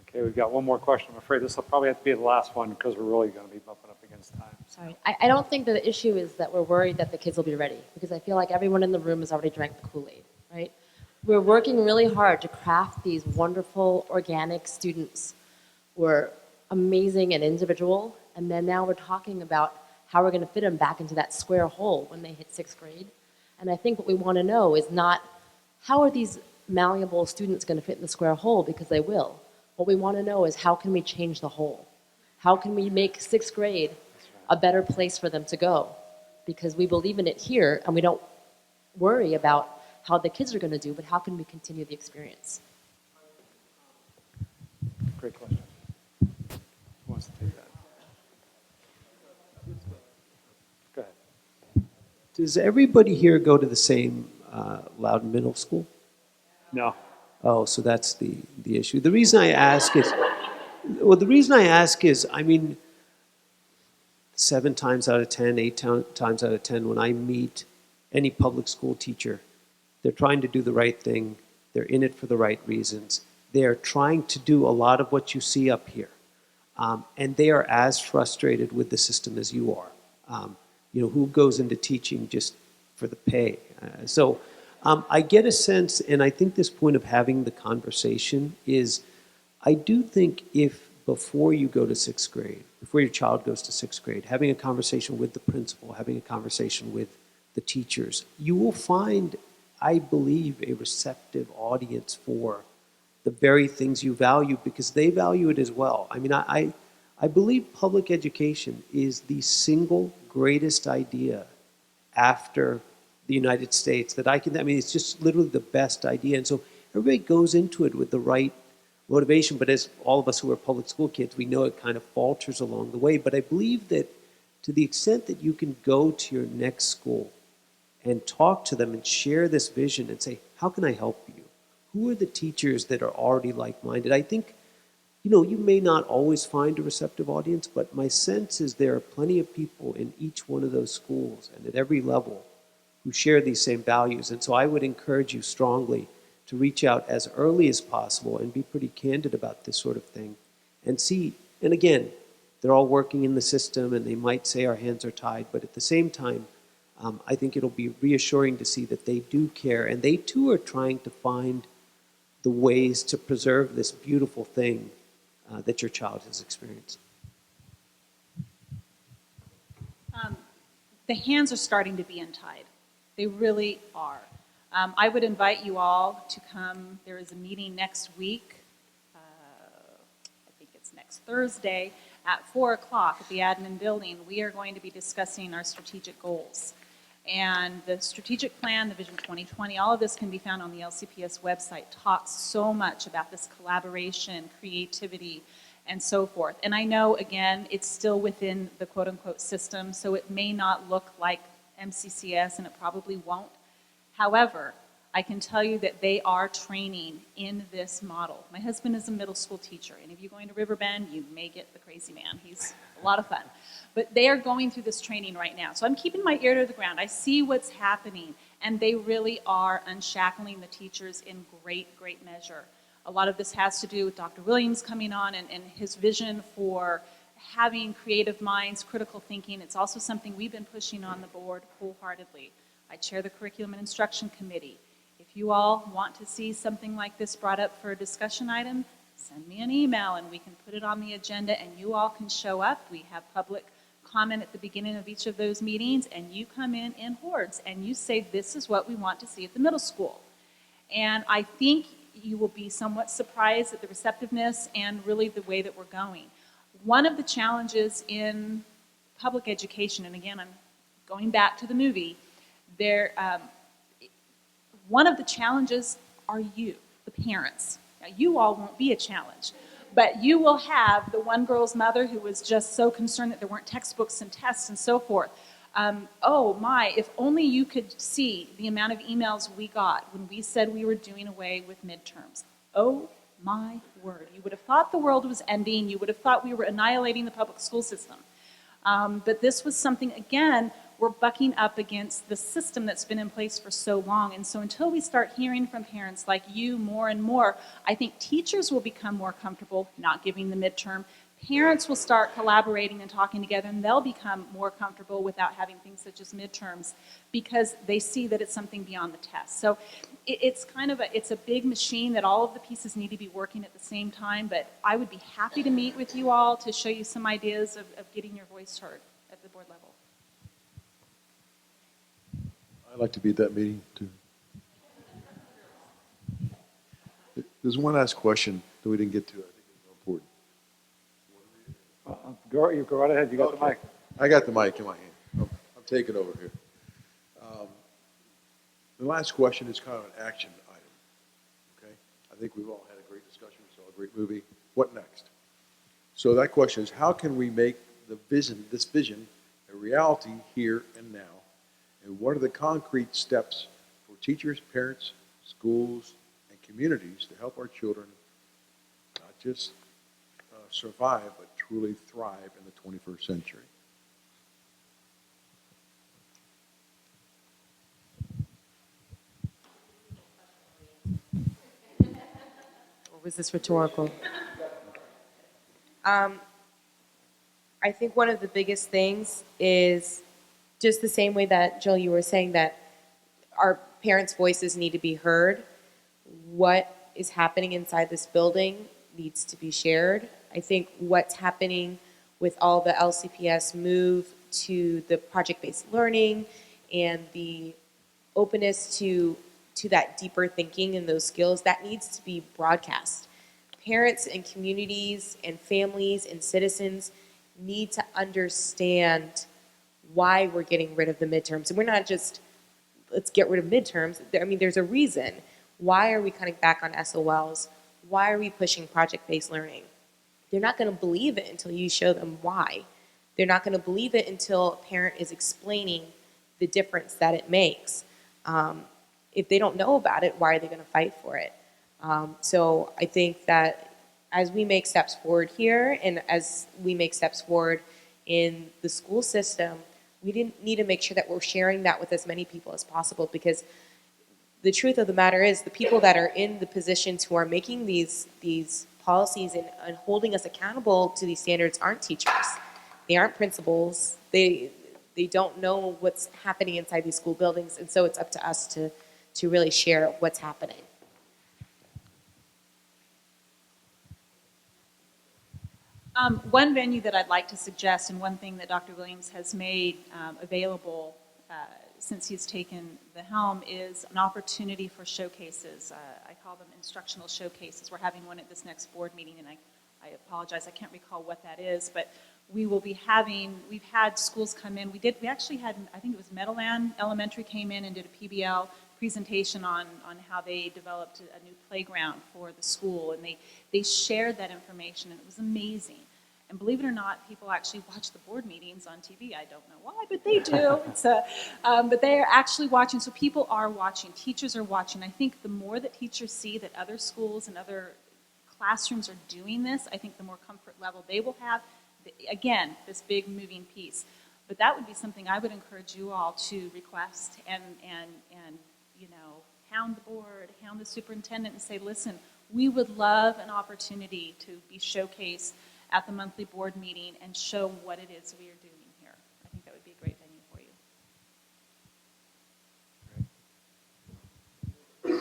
Okay, we've got one more question. I'm afraid this will probably have to be the last one because we're really going to be bumping up against time. Sorry, I don't think the issue is that we're worried that the kids will be ready, because I feel like everyone in the room has already drank the Kool-Aid, right? We're working really hard to craft these wonderful, organic students who are amazing and individual, and then now we're talking about how we're going to fit them back into that square hole when they hit 6th grade. And I think what we want to know is not how are these malleable students going to fit in the square hole, because they will. What we want to know is how can we change the whole? How can we make 6th grade a better place for them to go? Because we believe in it here, and we don't worry about how the kids are going to do, but how can we continue the experience? Great question. Who wants to take that? Go ahead. Does everybody here go to the same Loudon Middle School? No. Oh, so that's the issue. The reason I ask is, I mean, 7 times out of 10, 8 times out of 10, when I meet any public school teacher, they're trying to do the right thing. They're in it for the right reasons. They're trying to do a lot of what you see up here. And they are as frustrated with the system as you are. Who goes into teaching just for the pay? I get a sense, and I think this point of having the conversation is, I do think if before you go to 6th grade, before your child goes to 6th grade, having a conversation with the principal, having a conversation with the teachers, you will find, I believe, a receptive audience for the very things you value, because they value it as well. I mean, I believe public education is the single greatest idea after the United States it's just literally the best idea. And so everybody goes into it with the right motivation, but as all of us who are public school kids, we know it kind of falters along the way. But I believe that to the extent that you can go to your next school and talk to them and share this vision and say, how can I help you? Who are the teachers that are already like-minded? I think, you may not always find a receptive audience, but my sense is there are plenty of people in each one of those schools and at every level who share these same values. And so I would encourage you strongly to reach out as early as possible and be pretty candid about this sort of thing and see. And again, they're all working in the system and they might say our hands are tied, but at the same time, I think it'll be reassuring to see that they do care, and they too are trying to find the ways to preserve this beautiful thing that your child has experienced. The hands are starting to be untied. They really are. I would invite you all to come. There is a meeting next week. I think it's next Thursday at 4 o'clock at the admin building. We are going to be discussing our strategic goals. And the strategic plan, the Vision 2020, all of this can be found on the LCPS website, talks so much about this collaboration, creativity, and so forth. And I know, again, it's still within the quote-unquote system, so it may not look like MCCS, and it probably won't. However, I can tell you that they are training in this model. My husband is a middle school teacher. Any of you going to Riverbend, you may get the crazy man. He's a lot of fun. But they are going through this training right now. So I'm keeping my ear to the ground. I see what's happening, and they really are unshackling the teachers in great, great measure. A lot of this has to do with Dr. Williams coming on and his vision for having creative minds, critical thinking. It's also something we've been pushing on the board wholeheartedly. I chair the Curriculum and Instruction Committee. If you all want to see something like this brought up for a discussion item, send me an email and we can put it on the agenda and you all can show up. We have public comment at the beginning of each of those meetings, and you come in hordes and you say, this is what we want to see at the middle school. And I think you will be somewhat surprised at the receptiveness and really the way that we're going. One of the challenges in public education, and again, I'm going back to the movie, one of the challenges are you, the parents. Now, you all won't be a challenge, but you will have the one girl's mother who was just so concerned that there weren't textbooks and tests and so forth. Oh my, if only you could see the amount of emails we got when we said we were doing away with midterms. Oh my word. You would have thought the world was ending. You would have thought we were annihilating the public school system. But this was something, again, we're bucking up against the system that's been in place for so long. And so until we start hearing from parents like you more and more, I think teachers will become more comfortable not giving the midterm. Parents will start collaborating and talking together, and they'll become more comfortable without having things such as midterms because they see that it's something beyond the test. So it's kind of it's a big machine that all of the pieces need to be working at the same time, but I would be happy to meet with you all to show you some ideas of getting your voice heard at the board level. I'd like to be at that meeting too. There's one last question that we didn't get to. I think it's important. You go right ahead, you got the mic. I got the mic in my hand. I'm taking over here. The last question is kind of an action item. Okay? I think we've all had a great discussion. We saw a great movie. What next? So that question is, how can we make this vision a reality here and now? And what are the concrete steps for teachers, parents, schools, and communities to help our children not just survive, but truly thrive in the 21st century? Or was this rhetorical? I think one of the biggest things is just the same way that, Jill, you were saying that our parents' voices need to be heard. What is happening inside this building needs to be shared. I think what's happening with all the LCPS move to the project-based learning and the openness to that deeper thinking and those skills, that needs to be broadcast. Parents and communities and families and citizens need to understand why we're getting rid of the midterms. And we're not just, let's get rid of midterms. I mean, there's a reason. Why are we cutting back on SOLs? Why are we pushing project-based learning? They're not going to believe it until you show them why. They're not going to believe it until a parent is explaining the difference that it makes. If they don't know about it, why are they going to fight for it? So I think that as we make steps forward here and as we make steps forward in the school system, we need to make sure that we're sharing that with as many people as possible, because the truth of the matter is the people that are in the positions who are making these policies and holding us accountable to these standards aren't teachers. They aren't principals. They don't know what's happening inside these school buildings, and so it's up to us to really share what's happening. One venue that I'd like to suggest, and one thing that Dr. Williams has made available since he's taken the helm, is an opportunity for showcases. I call them instructional showcases. We're having one at this next board meeting, and I apologize, I can't recall what that is, but we will be having, we've had schools come in. We actually had, I think it was Meadowland Elementary came in and did a PBL presentation on how they developed a new playground for the school, and they shared that information, and it was amazing. And believe it or not, people actually watch the board meetings on TV. I don't know why, but they do. But they are actually watching, so people are watching. Teachers are watching. I think the more that teachers see that other schools and other classrooms are doing this, I think the more comfort level they will have. Again, this big moving piece. But that would be something I would encourage you all to request and you know, hound the board, hound the superintendent and say, listen, we would love an opportunity to be showcased at the monthly board meeting and show what it is we are doing here. I think that would be a great venue for you.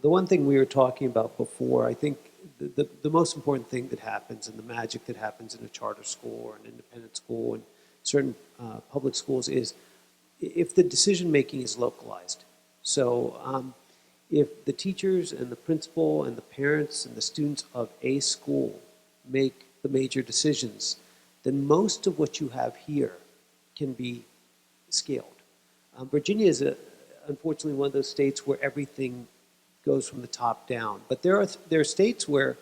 The one thing we were talking about before, I think the most important thing that happens and the magic that happens in a charter school or an independent school and certain public schools is if the decision-making is localized. So if the teachers and the principal and the parents and the students of a school make the major decisions, then most of what you have here can be scaled. Virginia is unfortunately one of those states where everything goes from the top down. But there are states where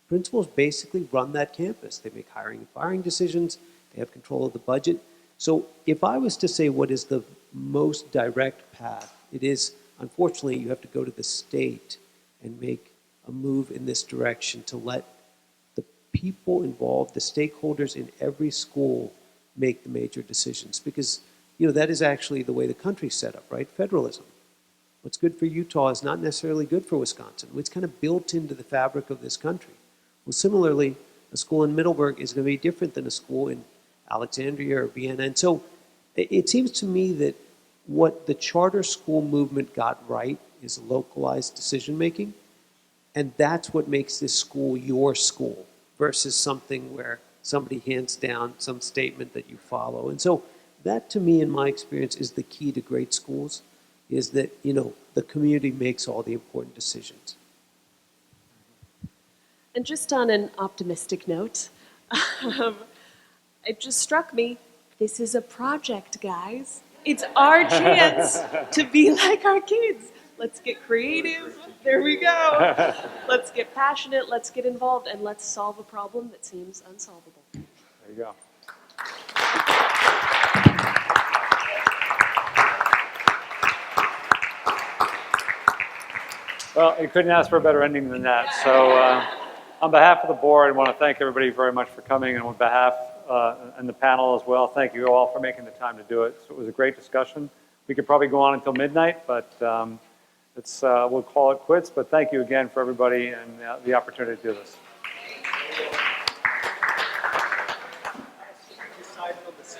principals basically run that campus. They make hiring and firing decisions. They have control of the budget. So if I was to say what is the most direct path, it is, unfortunately, you have to go to the state and make a move in this direction to let the people involved, the stakeholders in every school, make the major decisions. Because, that is actually the way the country's set up, right? Federalism. What's good for Utah is not necessarily good for Wisconsin. It's kind of built into the fabric of this country. Well, similarly, a school in Middleburg is going to be different than a school in Alexandria or Vienna. And so it seems to me that what the charter school movement got right is localized decision making. And that's what makes this school your school versus something where somebody hands down some statement that you follow. And so that, to me, in my experience, is the key to great schools, is that, the community makes all the important decisions. And just on an optimistic note, it just struck me, this is a project, guys. It's our chance to be like our kids. Let's get creative. There we go. Let's get passionate. Let's get involved. And let's solve a problem that seems unsolvable. There you go. Well, you couldn't ask for a better ending than that. So on behalf of the board, I want to thank everybody very much for coming, and on behalf and the panel as well, thank you all for making the time to do it. So it was a great discussion. We could probably go on until midnight, but we'll call it quits. But thank you again for everybody and the opportunity to do this.